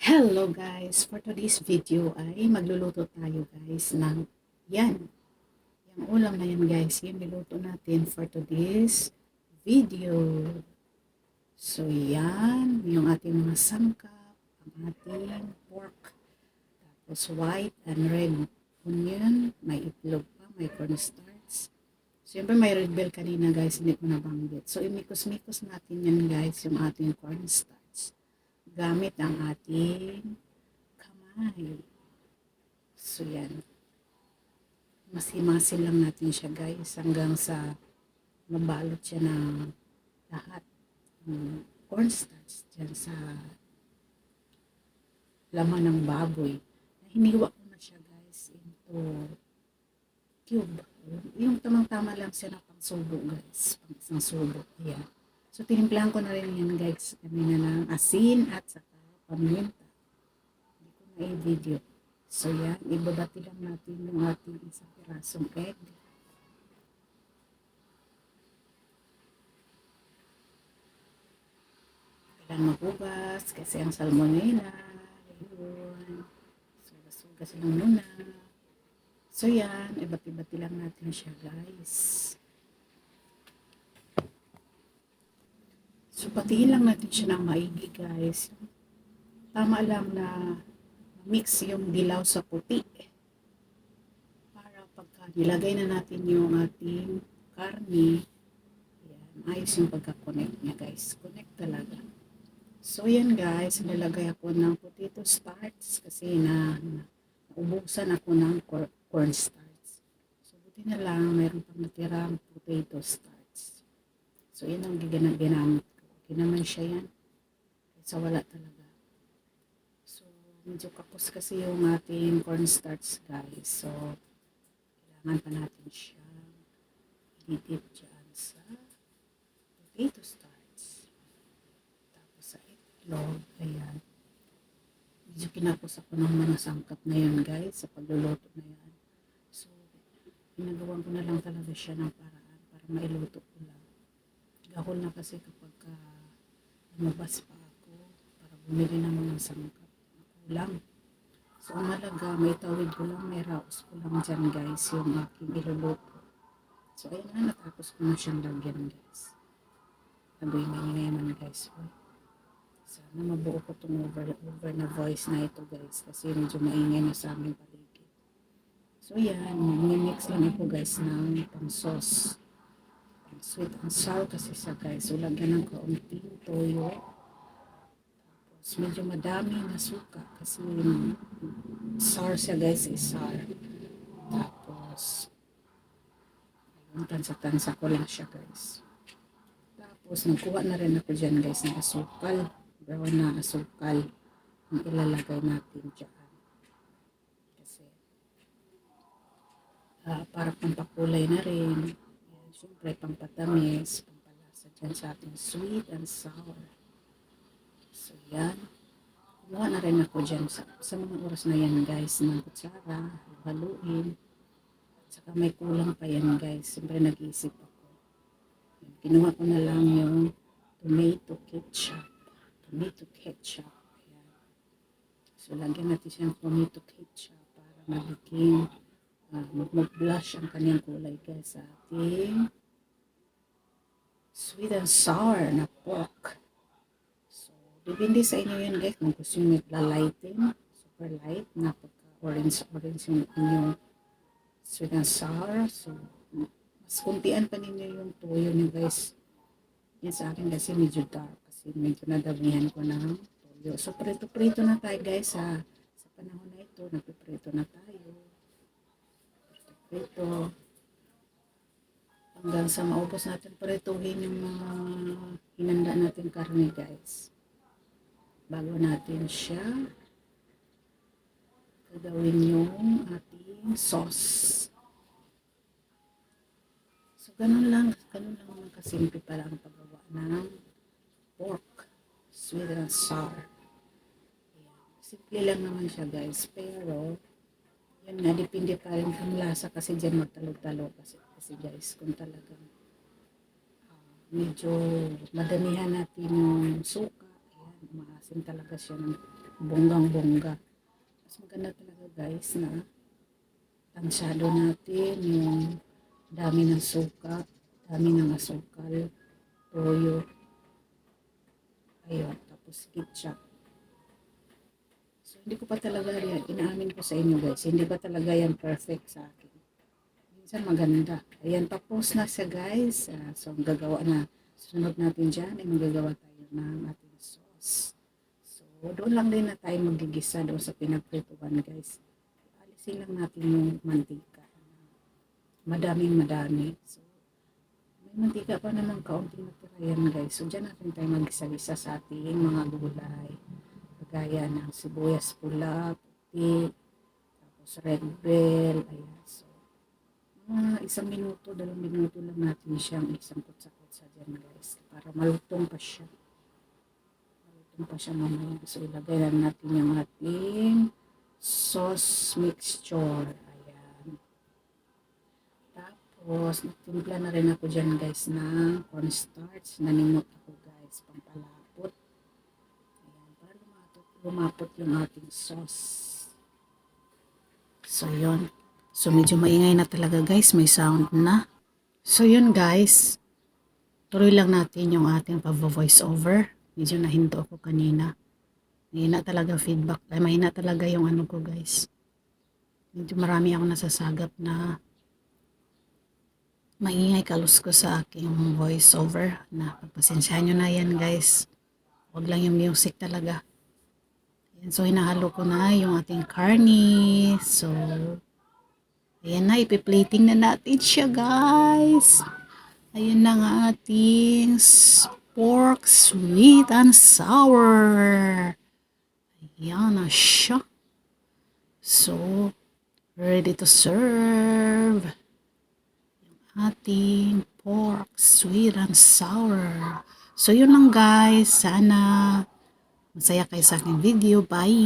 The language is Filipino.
Hello guys! For today's video ay magluluto tayo guys ng yan. Yung ulam na yan guys, yung niluto natin for today's video. So yan, yung ating mga sangkap, ang ating pork, tapos white and red onion, may itlog pa, may cornstarch. Siyempre may red bell kanina guys, hindi ko nabanggit. So imikos-mikos natin yan guys, yung ating cornstarch. Gamit ang ating kamay. So yan, masimasin lang natin siya guys hanggang sa mabalot siya ng lahat ng cornstarch dyan sa laman ng baboy. Hiniwa ko na siya guys into cube. Yung tamang-tama lang siya na pang subo guys, pang isang subo. Ayan. So tinimplahan ko na rin yan guys kanina ng asin at saka paminta. Hindi ko na i-video. So yan, ibabati lang natin yung ating isang pirasong egg. Kailangan maghugas kasi ang salmonella. Ayun. Sugas-sugas lang muna. So yan, ibati-bati lang natin siya guys. So patiin lang natin siya ng maigi guys. Tama lang na mix yung dilaw sa puti. Para pagka nilagay na natin yung ating karne, yan, ayos yung pagka-connect niya guys. Connect talaga. So yan guys, nilagay ako ng potato starch kasi naubusan ako ng cornstarch. So buti na lang, mayroon pang natirang potato starch. So yan ang ginamit ko. Okay naman siya yan. Kaysa wala talaga. So medyo kapos kasi yung ating cornstarch guys. So kailangan pa natin siya i-dip dyan sa potato starch. Tapos sa itlog, ayan. Medyo kinapos ako ng mga sangkap na yun guys, sa pagluluto na yan. So, ginagawan ko na lang talaga siya ng paraan para mailuto ko lang. Gahol na kasi kapag lumabas pa ako para bumili ng mga sangkap na kulang. So, ang malaga, may tawid ko lang, may raos ko lang dyan guys, yung aking iluluto. So, ayun na, natapos ko na siyang lagyan guys. Nagoy naman guys. Sana mabuo ko itong over na voice na ito guys. Kasi medyo maingay na sa aming paligid. So yan, mix lang ako guys ng pang sauce. Pang sweet and sour kasi sa guys. So lagyan ng kaunting toyo. Tapos medyo madami na suka. Kasi sour siya guys, is sour. Tapos tansa-tansa ko lang siya guys. Tapos nagkuha na rin ako dyan guys ng asukal. Brown na asukal ang ilalagay natin dyan. Kasi para pampakulay na rin. Ayan, syempre pampatamis, pampalasa dyan sa ating sweet and sour. So yan. Kumuha na rin ako dyan sa mga oras na yan guys ng kutsara, haluin. At saka may kulang pa yan guys. Siyempre nag-iisip ako. Kinuha ko na lang yung tomato ketchup. Ayan. So, lagyan natin siyang tomato ketchup para magiging mag-blush ang kanyang kulay guys sa ating sweet and sour na pork. So, depende sa inyo yan guys kung gusto nyo lighten, super light na pagka-orange yung inyong sweet and sour. So, mas kuntian pa ninyo yung toyo nyo guys. Yan sa akin kasi medyo dark kasi medyo nadamihan ko ng toyo. So prito-prito na tayo guys sa panahon na ito. Nagpiprito na tayo. Prito. Hanggang sa maubos natin prituhin yung mga hinanda natin karne guys. Bago natin siya gagawin yung ating sauce. So ganun lang naman kasimple pala ang paggawa ng pork, sweet and sour. Ayan. Simple lang naman siya guys, pero yun nga, depende pa rin ang lasa kasi dyan magtalo-talo kasi guys, kung talagang medyo madamihan natin yung suka, ayan, maasim talaga siya ng bonggang-bongga. Mas maganda talaga guys na tansado natin yung dami ng suka, dami ng asukal, toyo, ayun, tapos ketchup. So, hindi ko pa talaga yan, inaamin ko sa inyo guys, hindi pa talaga yan perfect sa akin. Minsan maganda. Ayan, tapos na siya guys. So, ang gagawa na, sunod natin dyan, ay magagawa tayo ng ating sauce. So, doon lang din na tayo magigisa doon sa pinagprituhan guys. Alisin lang natin yung mantika. Madaming-madami. So, may mantika pa naman kaunti natira yan guys. So, dyan natin tayo magisa-gisa sa ating mga gulay. Kagaya ng sibuyas pula, puti, tapos red bell, ayan. So, mga 1 minuto, 2 minuto lang natin siyang isangkot-sakot dyan guys. Para malutong pa siya. Malutong pa siya mamaya. So, ilagay lang natin yung ating sauce mixture. Ayan. Tapos, nagtimpla na rin ako dyan guys ng cornstarch. Nanimot ako guys, pampalapot. Ayan, para lumapot yung ating sauce. So, yun. So, medyo maingay na talaga guys. May sound na. So, yun guys. Tuloy lang natin yung ating pag-voice over. Medyo nahinto ako kanina. Mahina talaga feedback. Ay, mahina talaga yung ano ko guys. Medyo marami ako nasasagap na maingay kalus ko sa aking voice over. Na pagpasensyahan nyo na yan guys. Huwag lang yung music talaga. Ayan, so, hinahalo ko na yung ating karni. So, ayan na, ipiplating na natin siya guys. Ayan na nga ating pork sweet and sour. Ayan na siya. So, ready to serve. Yung ating pork sweet and sour. So, yun lang guys. Sana masaya kayo sa aking video. Bye!